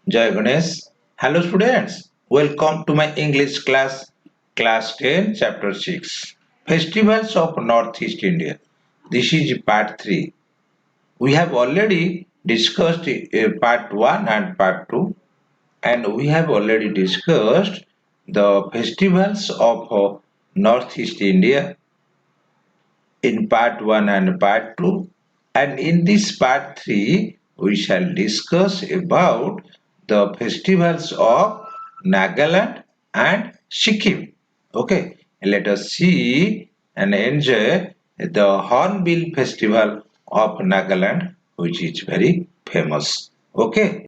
Jai Ganesh. Hello students. Welcome to my English class 10, chapter 6. Festivals of Northeast India. This is part 3. We have already discussed part 1 and part 2, and we have already discussed the festivals of Northeast India in part 1 and part 2, and in this part 3 we shall discuss about the festivals of Nagaland and Sikkim. Okay, let us see and enjoy the Hornbill Festival of Nagaland, which is very famous. Okay.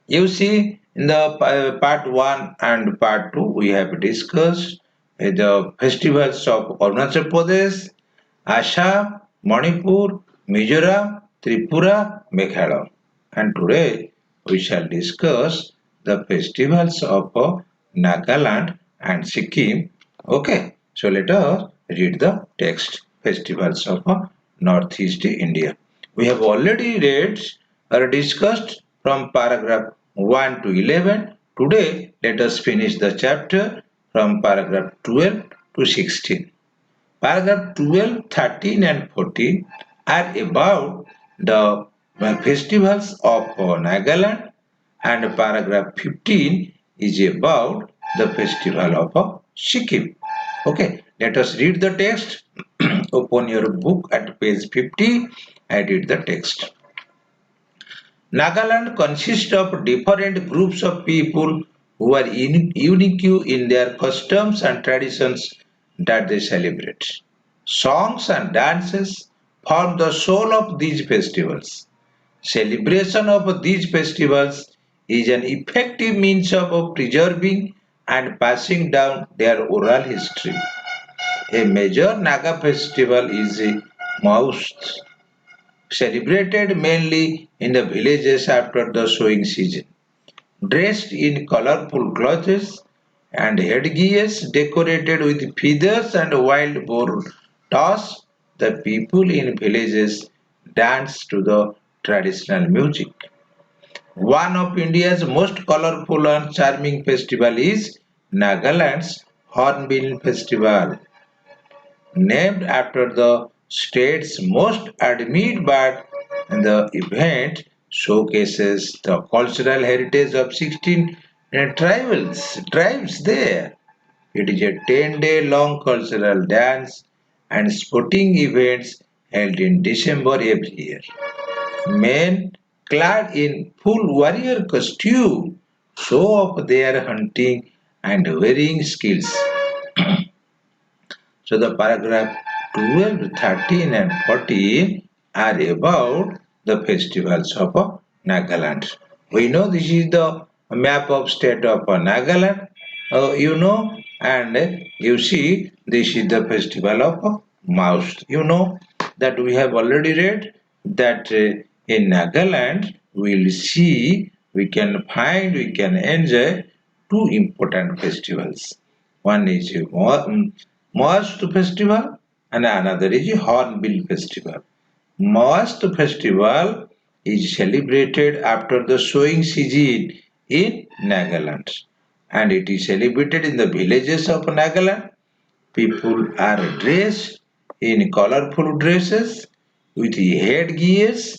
You see, in the part 1 and part 2, we have discussed the festivals of Arunachal Pradesh, Assam, Manipur, Mizoram, Tripura, Meghalaya. And today we shall discuss the festivals of Nagaland and Sikkim. Okay, so let us read the text. Festivals of Northeast India. We have already read or discussed from paragraph 1 to 11. Today let us finish the chapter from paragraph 12 to 16. Paragraph 12, 13 and 14 are about the festivals of Nagaland, and paragraph 15 is about the festival of Sikkim. Okay, let us read the text. Open your book at page 50 and read the text. Nagaland consists of different groups of people who are unique in their customs and traditions that they celebrate. Songs and dances form the soul of these festivals. Celebration of these festivals is an effective means of preserving and passing down their oral history. A major Naga festival is Maust, celebrated mainly in the villages after the sowing season. Dressed in colorful clothes and headgears decorated with feathers and wild boar toss, the people in villages dance to the traditional music. One of India's most colorful and charming festival is Nagaland's Hornbill Festival, named after the state's most admired bird. The event showcases the cultural heritage of 16 tribes there. It is a 10-day long cultural dance and sporting events held in December every year. Men clad in full warrior costume show off their hunting and wearing skills. So the paragraph 12, 13 and 14 are about the festivals of Nagaland. We know this is the map of state of Nagaland, and you see this is the festival of Mouse. You know that we have already read that in Nagaland we will see, we can find, we can enjoy two important festivals. One is Moast Festival and another is Hornbill Festival. Most festival is celebrated after the sowing season in Nagaland, and it is celebrated in the villages of Nagaland. People are dressed in colorful dresses with headgears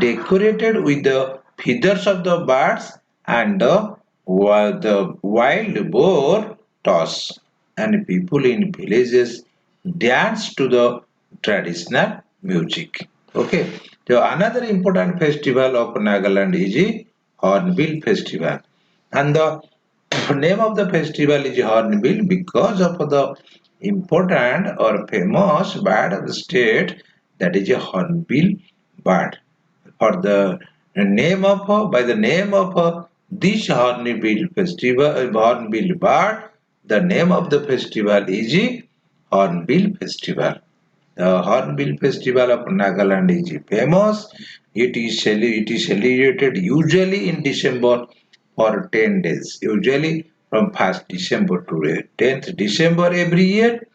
decorated with the feathers of the birds and the wild boar toss. And people in villages dance to the traditional music. Okay. So another important festival of Nagaland is the Hornbill Festival. And the name of the festival is Hornbill because of the important or famous bird of the state, that is a hornbill bird. For the name of by the name of this Hornbill festival, Hornbill bird, the name of the festival is Hornbill Festival. The Hornbill Festival of Nagaland is famous. It is celebrated usually in December for 10 days, usually from 1st December to 10th December every year.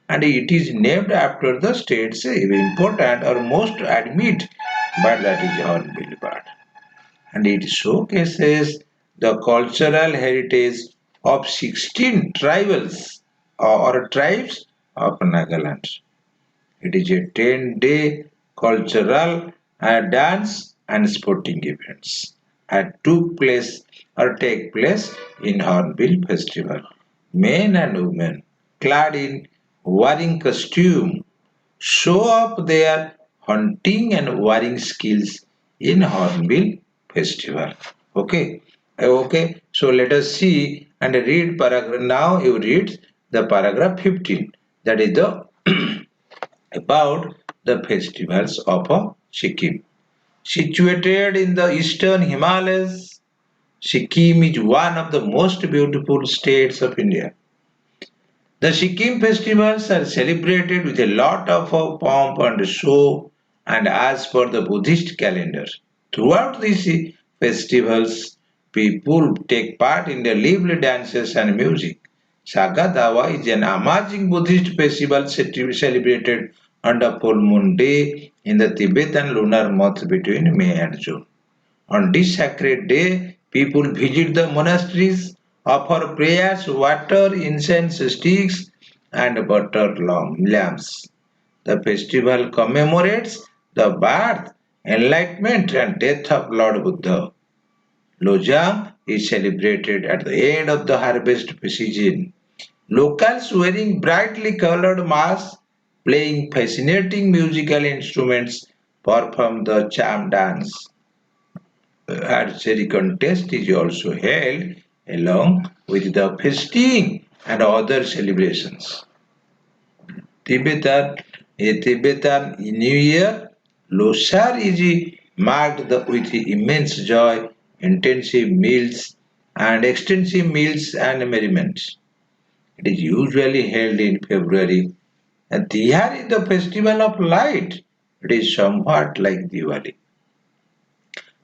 And it is named after the state's important or most admired bird, that is Hornbill bird. And it showcases the cultural heritage of 16 tribals or tribes of Nagaland. It is a 10-day cultural dance and sporting events that took place or take place in Hornbill Festival. Men and women clad in wearing costume show off their hunting and warring skills in Hornbill Festival. Okay. Okay. So let us see and read paragraph. Now you read the paragraph 15. That is the about the festivals of Sikkim. Situated in the eastern Himalayas, Sikkim is one of the most beautiful states of India. The Sikkim festivals are celebrated with a lot of pomp and show, and as per the Buddhist calendar. Throughout these festivals, people take part in the lively dances and music. Sagadawa is an amazing Buddhist festival celebrated on the full moon day in the Tibetan lunar month between May and June. On this sacred day, people visit the monasteries, offer prayers, water, incense sticks, and butter lamps. The festival commemorates the birth, enlightenment, and death of Lord Buddha. Lojang is celebrated at the end of the harvest season. Locals wearing brightly colored masks, playing fascinating musical instruments, perform the charm dance. Archery contest is also held along with the feasting and other celebrations. Tibetan, a Tibetan New Year, Losar is marked with immense joy, intensive meals, and extensive meals and merriments. It is usually held in February. And Tihar is the festival of light. It is somewhat like Diwali.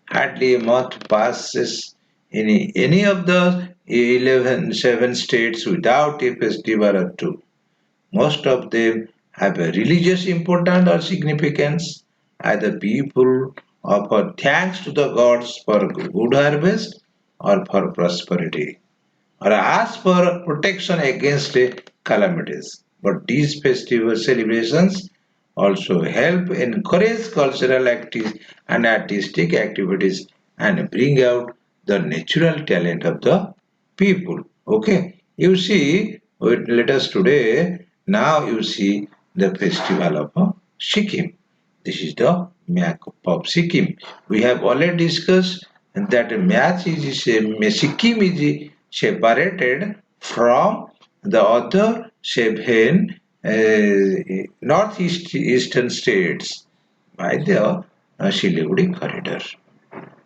Hardly a month passes in any of the 7 states without a festival or two. Most of them have a religious importance or significance. Either people offer thanks to the gods for good harvest or for prosperity, or ask for protection against calamities. But these festival celebrations also help encourage cultural and artistic activities and bring out the natural talent of the people. Okay, you see, let us today, now you see the festival of Sikkim. This is the map of Sikkim. We have already discussed that Sikkim is separated from the other seven northeast eastern states by the Siliguri corridor.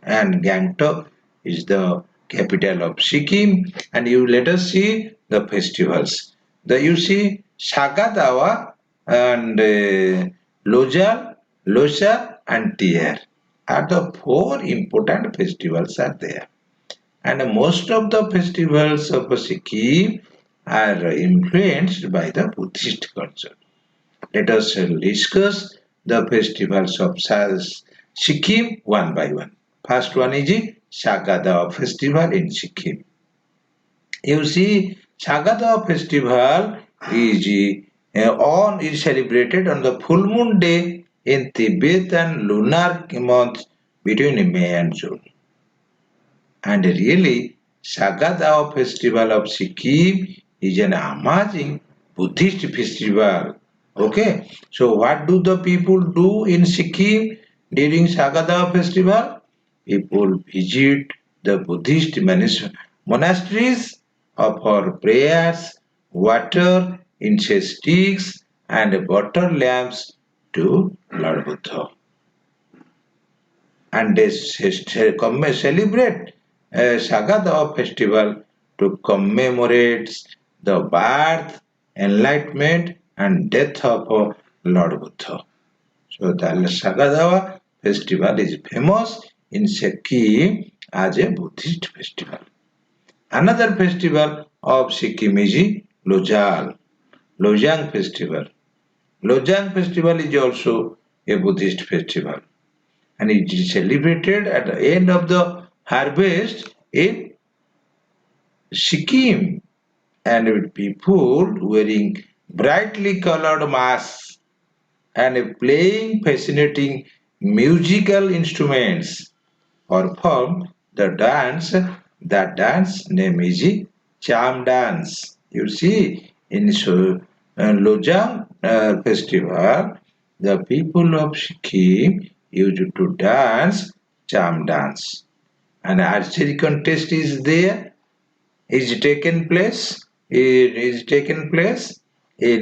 And Gangtok is the capital of Sikkim. And you let us see the festivals. The you see Sagadawa and Lojal, Losar and Tier are the four important festivals are there. And most of the festivals of Sikkim are influenced by the Buddhist culture. Let us discuss the festivals of Sikkim one by one. First one is the Sagada festival in Sikkim. You see, Sagada festival is celebrated on the full moon day in Tibet and lunar month between May and June. And really, Sagada festival of Sikkim is an amazing Buddhist festival. Okay, so what do the people do in Sikkim during Sagada festival? People visit the Buddhist monasteries, offer prayers, water, incense sticks, and butter lamps to Lord Buddha. And they celebrate Sagada festival to commemorate the birth, enlightenment, and death of Lord Buddha. So the Sagada festival is famous in Sikkim as a Buddhist festival. Another festival of Sikkim is Lojal, Lojang festival. Lojang festival is also a Buddhist festival, and it is celebrated at the end of the harvest in Sikkim, and with people wearing brightly colored masks and playing fascinating musical instruments perform the dance. That dance name is Cham dance. You see, in Lojang festival, the people of Sikkim used to dance Cham dance. An archery contest is there, is taken place in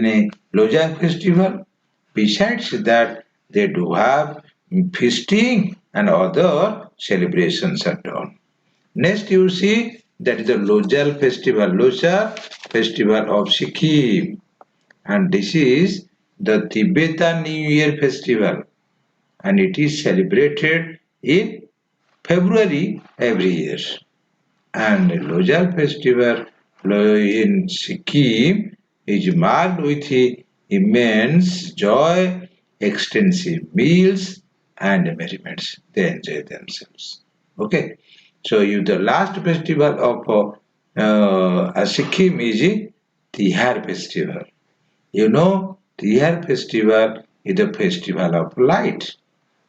a Lojang festival. Besides that, they do have feasting and other celebrations are done. Next, you see that is the Lojal festival, Lojal festival of Sikkim, and this is the Tibetan New Year festival, and it is celebrated in February every year. And Lojal festival in Sikkim is marked with immense joy, extensive meals, and merriments. They enjoy themselves. Okay, so the last festival of Sikkim is Tihar festival. You know, Tihar festival is the festival of light.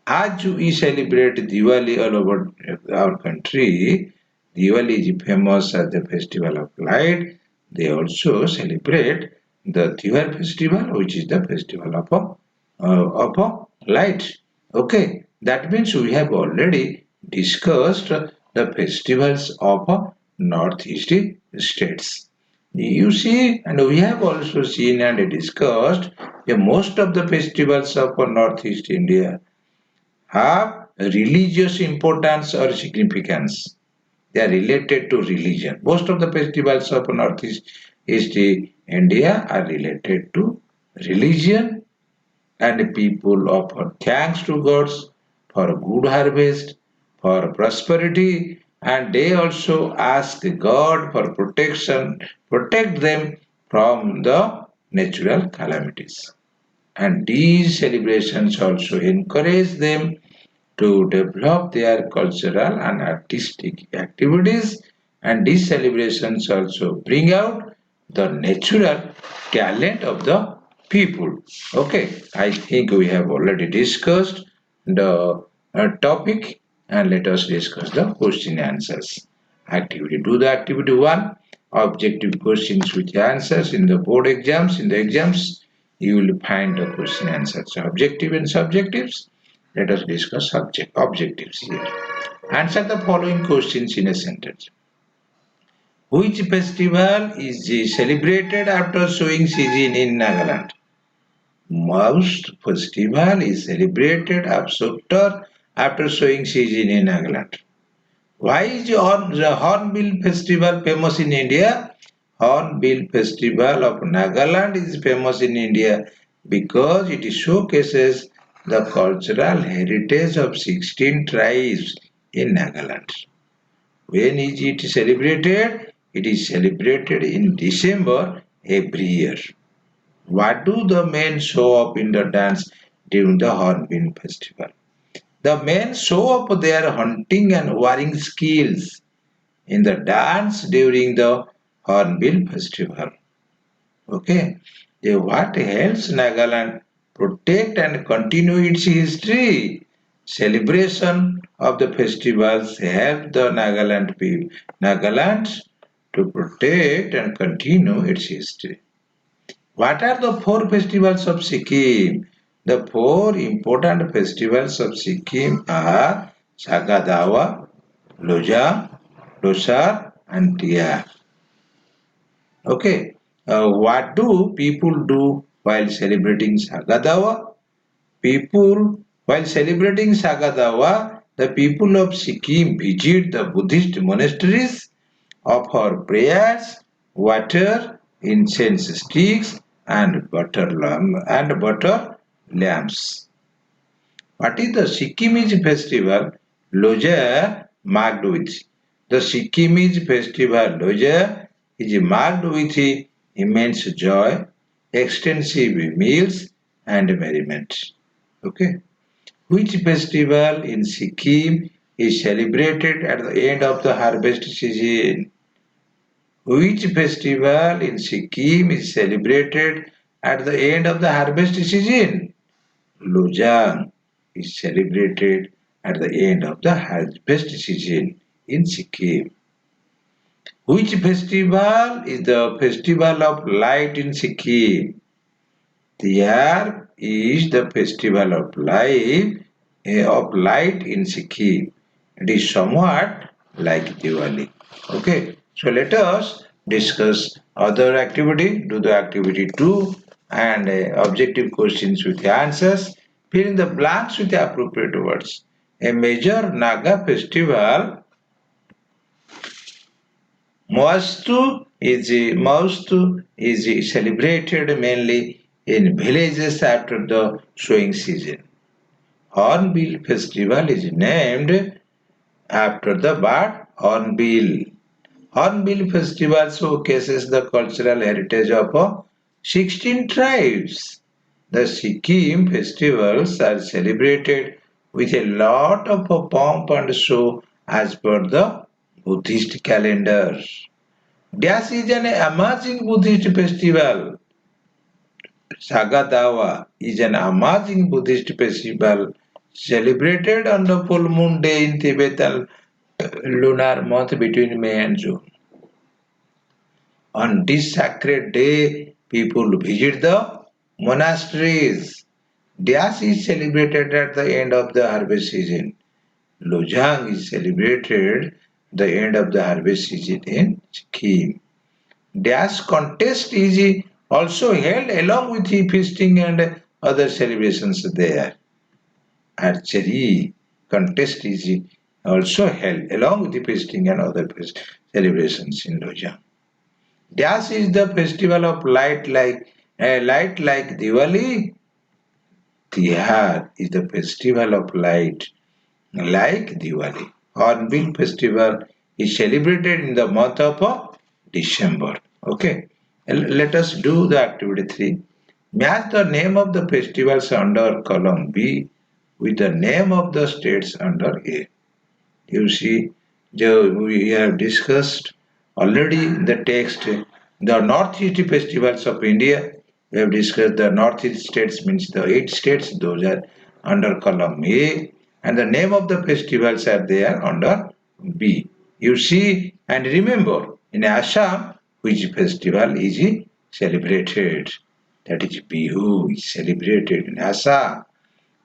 As we celebrate Diwali all over our country, Diwali is famous as the festival of light. They also celebrate the Tihar festival, which is the festival of light. Okay, that means we have already discussed the festivals of Northeast states. You see, and we have also seen and discussed most of the festivals of Northeast India have religious importance or significance. They are related to religion. Most of the festivals of Northeast East India are related to religion, and people offer thanks to gods for a good harvest, for prosperity, and they also ask God for protection, protect them from the natural calamities. And these celebrations also encourage them to develop their cultural and artistic activities, and these celebrations also bring out the natural talent of the people. Okay, I think we have already discussed the topic, and let us discuss the question answers activity. Do the activity 1, objective questions with answers. In the board exams, in the exams you will find the question answers, so objective and subjectives. Let us discuss objectives here. Answer the following questions in a sentence. Which festival is celebrated after sowing season in Nagaland? Most festival is celebrated after sowing season in Nagaland. Why is the Hornbill Festival famous in India? Hornbill Festival of Nagaland is famous in India because it showcases the cultural heritage of 16 tribes in Nagaland. When is it celebrated? It is celebrated in December every year. What do the men show up in the dance during the Hornbill Festival. The men show up their hunting and warring skills in the dance during the Hornbill Festival. Okay, what helps Nagaland protect and continue its history? Celebration of the festivals help the Nagaland people, Nagaland to protect and continue its history. What are the four festivals of Sikkim? The four important festivals of Sikkim are Sagadawa, Lojang, Losar, and Tia. Okay, what do people do while celebrating Sagadawa? While celebrating Sagadawa, the people of Sikkim visit the Buddhist monasteries, offer prayers, water, incense sticks, and butter lamps. What is the Sikkimese festival? Loja marked with. The Sikkimese festival Loja is marked with immense joy, extensive meals, and merriment. Okay. Which festival in Sikkim is celebrated at the end of the harvest season? Which festival in Sikkim is celebrated at the end of the harvest season? Lojang is celebrated at the end of the harvest season in Sikkim. Which festival is the festival of light in Sikkim? There is the festival of light in Sikkim. It is somewhat like Diwali. Okay, so let us discuss other activity. Do the activity 2 and objective questions with the answers. Fill in the blanks with the appropriate words. A major Naga festival Mostu is celebrated mainly in villages after the sowing season. Hornbill Festival is named after the bird Hornbill. Hornbill Festival showcases the cultural heritage of 16 tribes. The Sikkim festivals are celebrated with a lot of pomp and show as per the Buddhist calendar. Dash is an amazing Buddhist festival. Sagadawa is an amazing Buddhist festival celebrated on the full moon day in Tibetan lunar month between May and June. On this sacred day, people visit the monasteries. Dash is celebrated at the end of the harvest season. Lojang is celebrated at the end of the harvest season in Sikkim. Dash contest is also held along with the feasting and other celebrations there. Archery contest is also held along with the feasting and other celebrations in Lojang. Dash is the festival of light like Diwali. Tihar is the festival of light like Diwali. Hornbill festival is celebrated in the month of December. Okay. Let us do the activity 3. Match the name of the festivals under column B with the name of the states under A. You see, we have discussed already the text, the Northeast festivals of India. We have discussed the Northeast states means the 8 states, those are under column A, and the name of the festivals are there under B. You see and remember, in Assam, which festival is celebrated? That is Bihu is celebrated in Assam.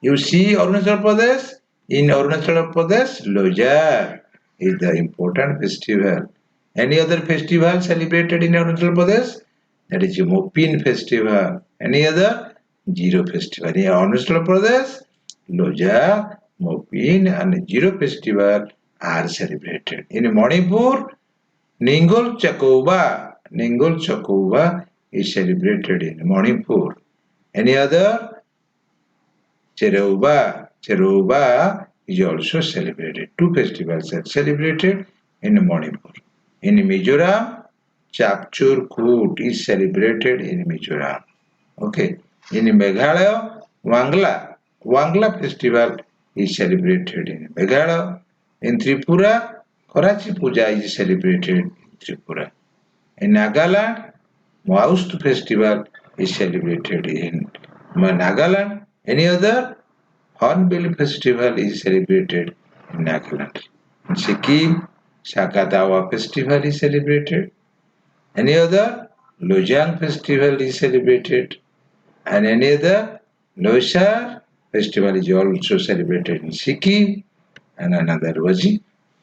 You see Arunachal Pradesh? In Arunachal Pradesh, Lojar is the important festival. Any other festival celebrated in Arunachal Pradesh? That is Mopin festival. Any other? Zero festival. In Arunachal Pradesh, Loja, Mopin and Zero festival are celebrated. In Manipur, Ningol Chakouba is celebrated in Manipur. Any other? Cheruba is also celebrated. 2 festivals are celebrated in Manipur. In Mizoram, Chapchur Kut is celebrated in Mizoram. Okay. In Meghalaya, Wangla Wangla festival is celebrated in Meghalaya. In Tripura, Karachi Puja is celebrated in Tripura. In Nagaland, Maust festival is celebrated in Nagaland. Any other? Hornbill Festival is celebrated in Nagaland. In Sikkim, Shakadawa Festival is celebrated. Any other? Lojang Festival is celebrated. And any other? Losar Festival is also celebrated in Sikkim. And another was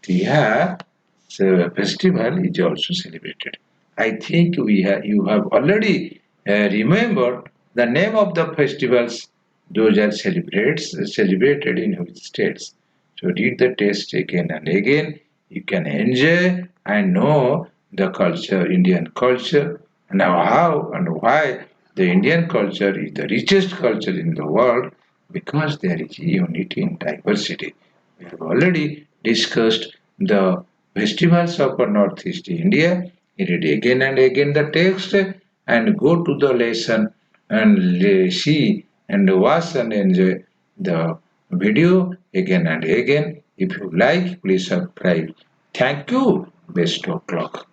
Tihar festival is also celebrated. I think you have already remembered the name of the festivals those are celebrated in which states. So read the text again and again. You can enjoy and know the culture, Indian culture, and how and why the Indian culture is the richest culture in the world because there is unity in diversity. We have already discussed the festivals of Northeast India. Read again and again the text and go to the lesson and see and watch and enjoy the video again and again. If you like, please subscribe. Thank you. Best of luck.